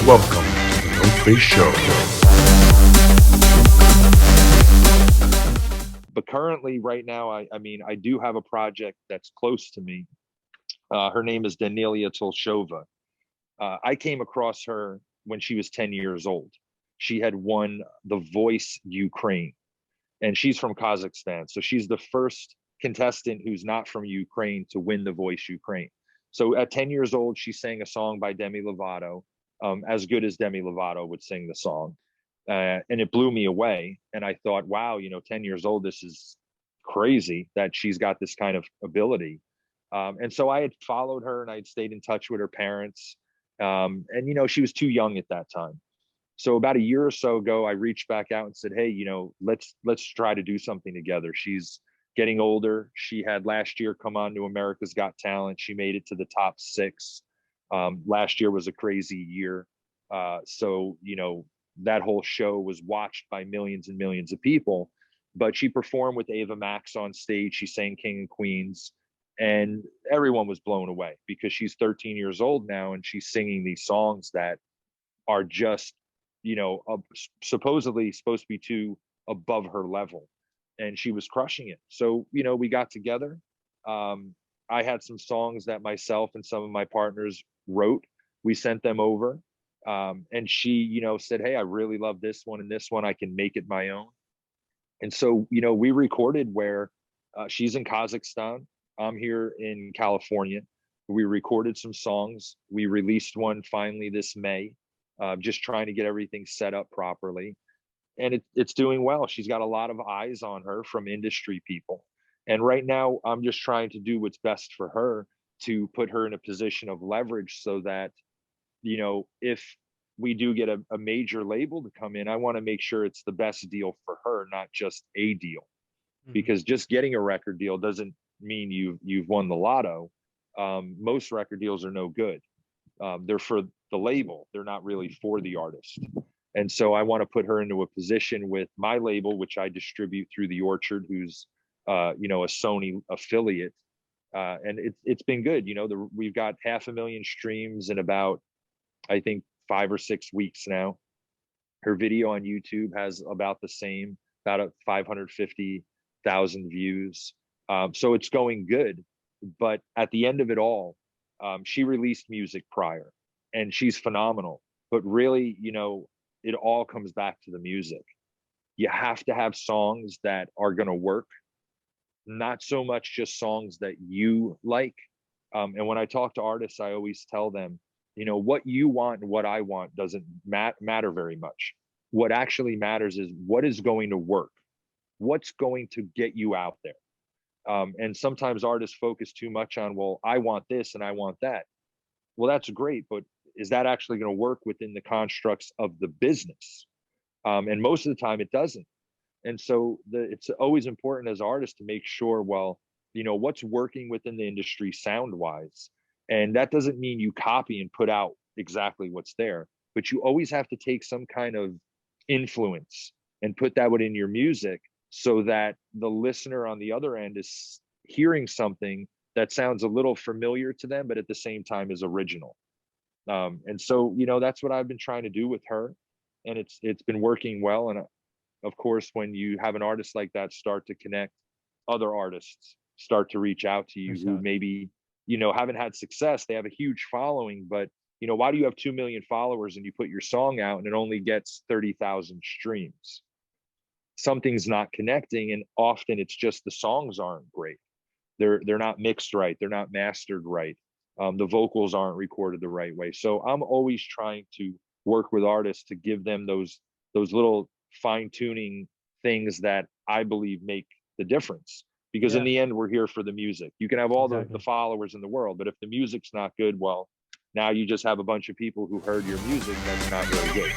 Welcome to the NoFace Show. But currently, right now, I mean, I do have a project that's close to me. Her name is Daneliya Tuleshova. I came across her when she was 10 years old. She had won The Voice Ukraine, and she's from Kazakhstan. So she's the first contestant who's not from Ukraine to win The Voice Ukraine. So at 10 years old, she sang a song by Demi Lovato, as good as Demi Lovato would sing the song. And it blew me away. And I thought, wow, 10 years old, this is crazy that she's got this kind of ability. And so I had followed her and I had stayed in touch with her parents. And, she was too young at that time. So about a year or so ago, I reached back out and said, hey, let's try to do something together. She's getting older. She had last year come on to America's Got Talent. She made it to the top 6. Last year was a crazy year. So that whole show was watched by millions and millions of people, but she performed with Ava Max on stage. She sang King and Queens, and everyone was blown away because she's 13 years old now and she's singing these songs that are just, supposedly supposed to be too above her level, and she was crushing it. So, we got together. I had some songs that myself and some of my partners wrote. We sent them over. And she, said, hey, I really love this one and this one. I can make it my own. And so, we recorded where she's in Kazakhstan. I'm here in California. We recorded some songs. We released one finally this May, just trying to get everything set up properly. And it's doing well. She's got a lot of eyes on her from industry people. And right now, I'm just trying to do what's best for her to put her in a position of leverage so that, if we do get a major label to come in, I want to make sure it's the best deal for her, not just a deal. Mm-hmm. Because just getting a record deal doesn't mean you've won the lotto. Most record deals are no good. They're for the label. They're not really for the artist. And so I want to put her into a position with my label, which I distribute through The Orchard, who's a Sony affiliate. And it's been good. We've got 500,000 streams in about, I think, 5 or 6 weeks now. Her video on YouTube has about the same, about 550,000 views. So it's going good. But at the end of it all, she released music prior and she's phenomenal. But really, it all comes back to the music. You have to have songs that are going to work, not so much just songs that you like. And when I talk to artists, I always tell them, what you want and what I want doesn't matter very much. What actually matters is what is going to work, what's going to get you out there. And sometimes artists focus too much on, well, I want this and I want that. Well, that's great, but is that actually going to work within the constructs of the business? And most of the time it doesn't. And so it's always important as artists to make sure, well, what's working within the industry sound wise. And that doesn't mean you copy and put out exactly what's there, but you always have to take some kind of influence and put that within your music so that the listener on the other end is hearing something that sounds a little familiar to them, but at the same time is original. And so, that's what I've been trying to do with her, and it's been working well. And of course, when you have an artist like that start to connect, other artists start to reach out to you who maybe, haven't had success. They have a huge following, but, why do you have 2 million followers and you put your song out and it only gets 30,000 streams? Something's not connecting. And often it's just the songs aren't great. They're not mixed right. They're not mastered right. The vocals aren't recorded the right way. So I'm always trying to work with artists to give them those little fine tuning things that I believe make the difference. Because in the end, we're here for the music. You can have all the followers in the world, but if the music's not good, well, now you just have a bunch of people who heard your music that's not very good.